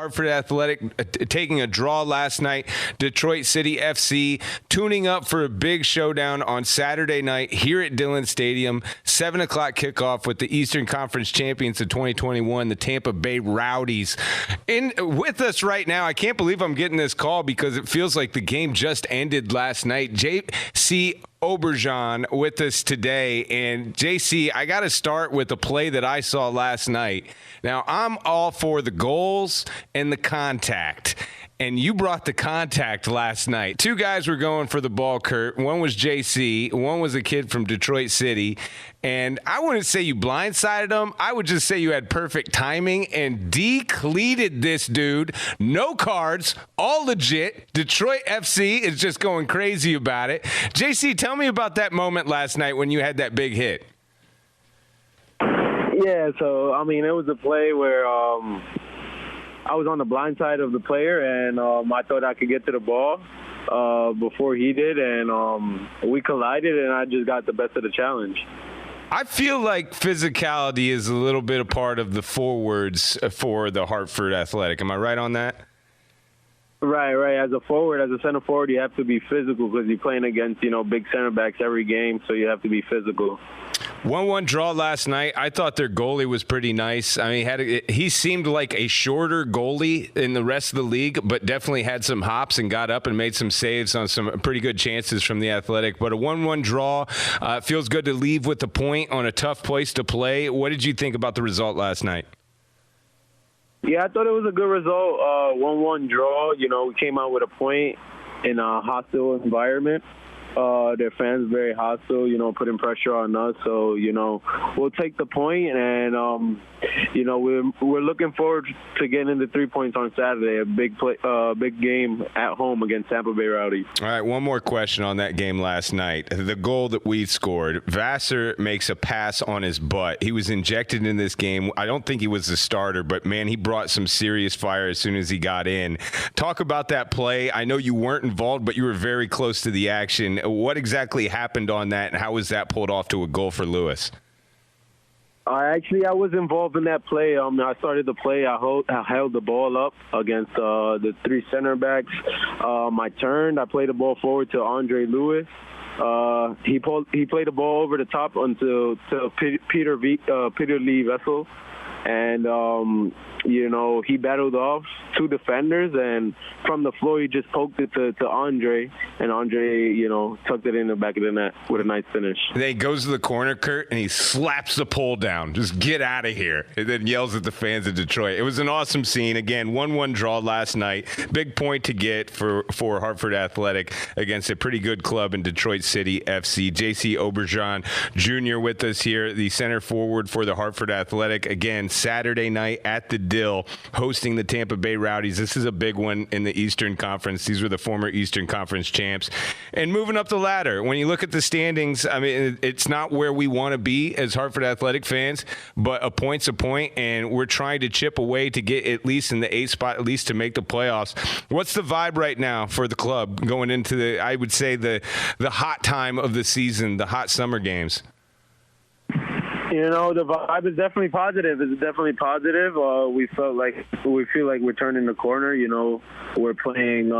Hartford Athletic taking a draw last night. Detroit City FC tuning up for a big showdown on Saturday night here at Dillon Stadium. 7 o'clock kickoff with the Eastern Conference champions of 2021, the Tampa Bay Rowdies. With us right now, I can't believe I'm getting this call because it feels like the game just ended last night. JC Obregón with us today. And JC, I got to start with a play that I saw last night. Now, I'm all for the goals and the contact. And you brought the contact last night. Two guys were going for the ball, Kurt. One was JC. One was a kid from Detroit City. And I wouldn't say you blindsided him. I would just say you had perfect timing and decleated this dude. No cards, all legit. Detroit FC is just going crazy about it. JC, tell me about that moment last night when you had that big hit. Yeah, so, it was a play where I was on the blind side of the player, and I thought I could get to the ball before he did, and we collided, and I just got the best of the challenge. I feel like physicality is a little bit a part of the forwards for the Hartford Athletic. Am I right on that? Right. As a forward, as a center forward, you have to be physical because you're playing against, big center backs every game, so you have to be physical. 1-1 draw last night. I thought their goalie was pretty nice. He seemed like a shorter goalie in the rest of the league, but definitely had some hops and got up and made some saves on some pretty good chances from the Athletic. But a 1-1 draw, feels good to leave with a point on a tough place to play. What did you think about the result last night? Yeah, I thought it was a good result. 1-1 draw. We came out with a point in a hostile environment. Their fans very hostile, putting pressure on us. So, we'll take the point, and we're looking forward to getting the 3 points on Saturday. A big game at home against Tampa Bay Rowdies. All right, one more question on that game last night. The goal that we scored, Vassar makes a pass on his butt. He was injected in this game. I don't think he was the starter, but man, he brought some serious fire as soon as he got in. Talk about that play. I know you weren't involved, but you were very close to the action. What exactly happened on that, and how was that pulled off to a goal for Lewis? I was involved in that play. I started the play. I held the ball up against the three center backs. I turned. I played the ball forward to Andre Lewis. He played the ball over the top to Peter Lee Vessel. And, he battled off two defenders, and from the floor he just poked it to Andre, and Andre, tucked it in the back of the net with a nice finish. And then he goes to the corner, Kurt, and he slaps the pole down. Just get out of here. And then yells at the fans of Detroit. It was an awesome scene. Again, 1-1 draw last night. Big point to get for Hartford Athletic against a pretty good club in Detroit City FC. JC Obregón Jr. with us here, the center forward for the Hartford Athletic. Again, Saturday night at the Dill, hosting the Tampa Bay Rowdies. This is a big one in the Eastern Conference. These were the former Eastern Conference champs. And moving up the ladder, when you look at the standings, it's not where we want to be as Hartford Athletic fans, but a point's a point, and we're trying to chip away to get at least in the 8th spot, at least to make the playoffs. What's the vibe right now for the club going into I would say, the hot time of the season, the hot summer games? The vibe is definitely positive. It's definitely positive. We feel like we're turning the corner. We're playing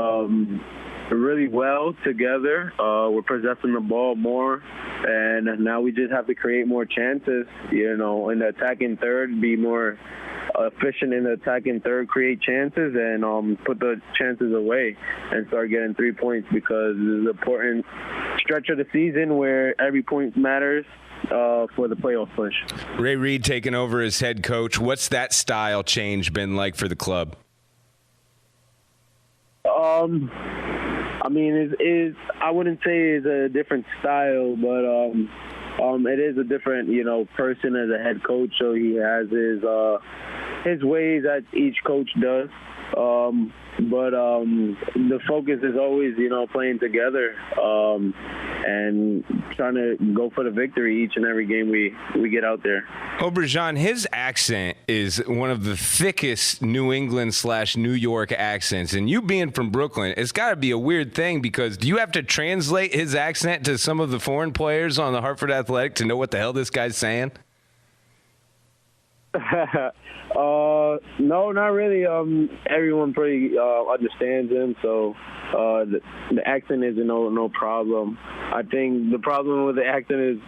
really well together. We're possessing the ball more, and now we just have to create more chances. In the attacking third, be more efficient in the attacking third, create chances, and put the chances away and start getting 3 points, because it's an important stretch of the season where every point matters. For the playoff push. Ray Reid taking over as head coach. What's that style change been like for the club? I wouldn't say it's a different style, but it is a different, person as a head coach. So he has his ways that each coach does. But the focus is always, playing together and trying to go for the victory each and every game we get out there. Obregón, his accent is one of the thickest New England/New York accents. And you being from Brooklyn, it's got to be a weird thing, because do you have to translate his accent to some of the foreign players on the Hartford Athletic to know what the hell this guy's saying? No, not really. Everyone pretty understands him, so the accent is no problem. I think the problem with the accent is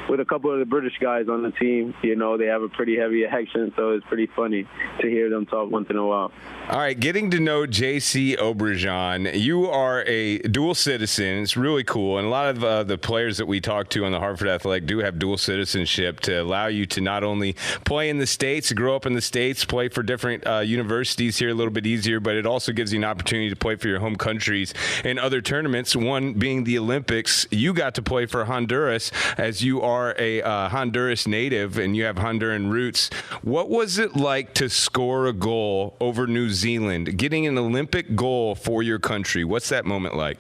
with a couple of the British guys on the team. They have a pretty heavy accent, so it's pretty funny to hear them talk once in a while. All right, getting to know J.C. Obregón. You are a dual citizen. It's really cool. And a lot of the players that we talk to on the Hartford Athletic do have dual citizenship to allow you to not only play in the States, grow up in the States, play for different universities here a little bit easier, but it also gives you an opportunity to play for your home countries in other tournaments, one being the Olympics. You got to play for Honduras as you are a Honduras native and you have Honduran roots. What was it like to score a goal over New Zealand, getting an Olympic goal for your country? What's that moment like?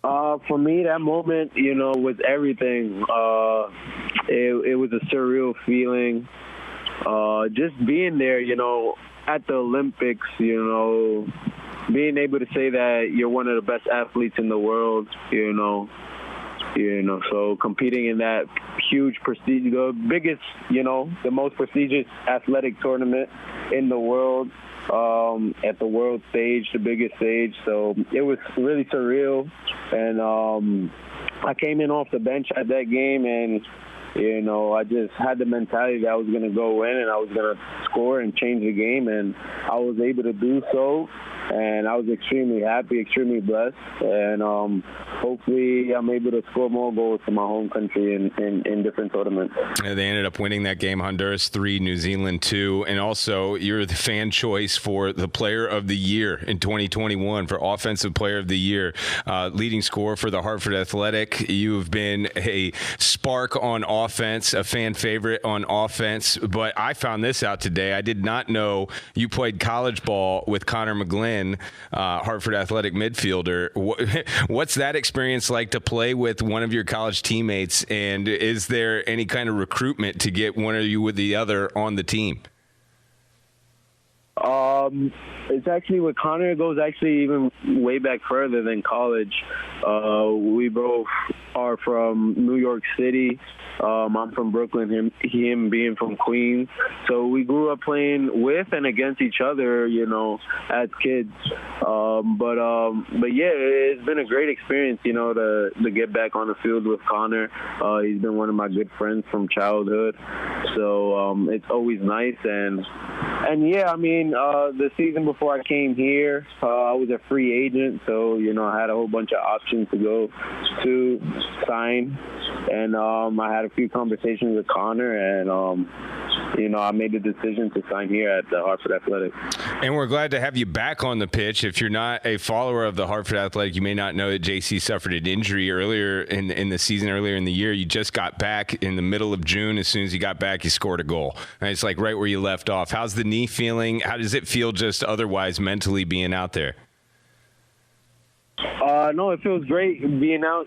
For me, that moment, was everything. It was a surreal feeling. Just being there, at the Olympics, being able to say that you're one of the best athletes in the world, so competing in that huge prestige, the biggest, the most prestigious athletic tournament in the world, at the world stage, the biggest stage. So it was really surreal. And I came in off the bench at that game, and I just had the mentality that I was going to go in and I was going to score and change the game, and I was able to do so. And I was extremely happy, extremely blessed, and hopefully I'm able to score more goals for my home country in different tournaments. Yeah, they ended up winning that game, Honduras 3, New Zealand 2, and also you're the fan choice for the Player of the Year in 2021 for Offensive Player of the Year, leading scorer for the Hartford Athletic. You've been a spark on offense, a fan favorite on offense, but I found this out today. I did not know you played college ball with Connor McGlynn, Hartford Athletic midfielder. What's that experience like to play with one of your college teammates, and is there any kind of recruitment to get one of you with the other on the team? It's actually with Connor, it goes actually even way back further than college. We both are from New York City. I'm from Brooklyn, him being from Queens. So we grew up playing with and against each other, as kids. But yeah, it's been a great experience, to get back on the field with Connor. He's been one of my good friends from childhood. So it's always nice. And yeah, I mean, the season before I came here, I was a free agent. So, I had a whole bunch of options to go to sign. And I had a few conversations with Connor, and I made the decision to sign here at the Hartford Athletic. And we're glad to have you back on the pitch. If you're not a follower of the Hartford Athletic, you may not know that JC suffered an injury earlier in the season, earlier in the year. You just got back in the middle of June. As soon as you got back, you scored a goal. And it's like right where you left off. How's the knee feeling? How does it feel just otherwise mentally being out there? No, it feels great. Being out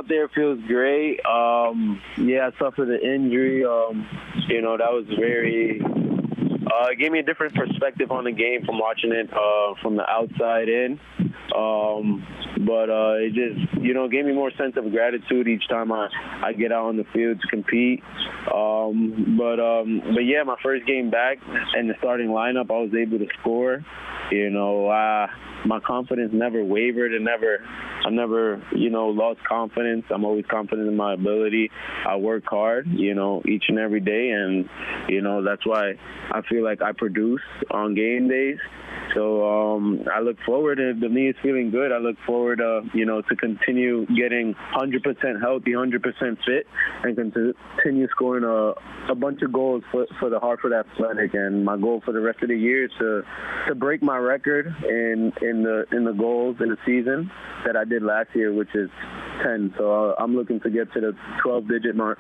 there feels great. Yeah, I suffered an injury. That was very. It gave me a different perspective on the game from watching it from the outside in. But it just, gave me more sense of gratitude each time I get out on the field to compete. But yeah, my first game back in the starting lineup, I was able to score. My confidence never wavered and I never, lost confidence. I'm always confident in my ability. I work hard, each and every day. And, that's why I feel like I produce on game days. So I look forward, if the knee is feeling good, I look forward, to continue getting 100% healthy, 100% fit, and continue scoring a bunch of goals for the Hartford Athletic. And my goal for the rest of the year is to break my record in the goals in the season that I did last year, which is 10. So I'm looking to get to the 12-digit mark.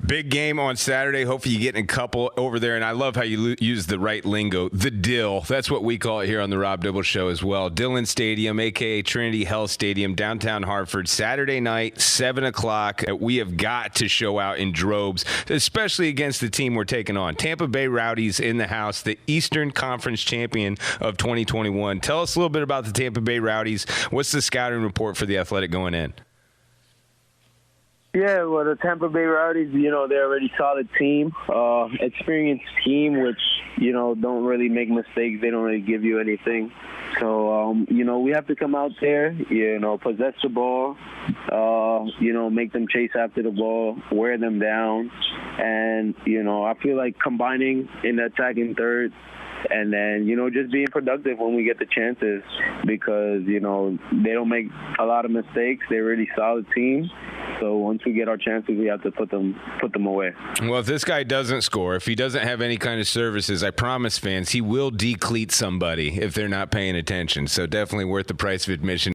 Big game on Saturday. Hopefully you get a couple over there. And I love how you use the right lingo, the Dill. That's what we call it here on the Rob Dibble Show as well. Dillon Stadium, a.k.a. Trinity Health Stadium, downtown Hartford, Saturday night, 7 o'clock. We have got to show out in droves, especially against the team we're taking on. Tampa Bay Rowdies in the house, the Eastern Conference champion of 2021. Tell us a little bit about the Tampa Bay Rowdies. What's the scouting report for the Athletic going in? Yeah, well, the Tampa Bay Rowdies, they're a already solid team, experienced team, which, don't really make mistakes. They don't really give you anything. So, we have to come out there, possess the ball, make them chase after the ball, wear them down. And, I feel like combining in the attacking third, and then, just being productive when we get the chances because, they don't make a lot of mistakes. They're a really solid team. So once we get our chances, we have to put them away. Well, if this guy doesn't score, if he doesn't have any kind of services, I promise fans, he will decleat somebody if they're not paying attention. So definitely worth the price of admission.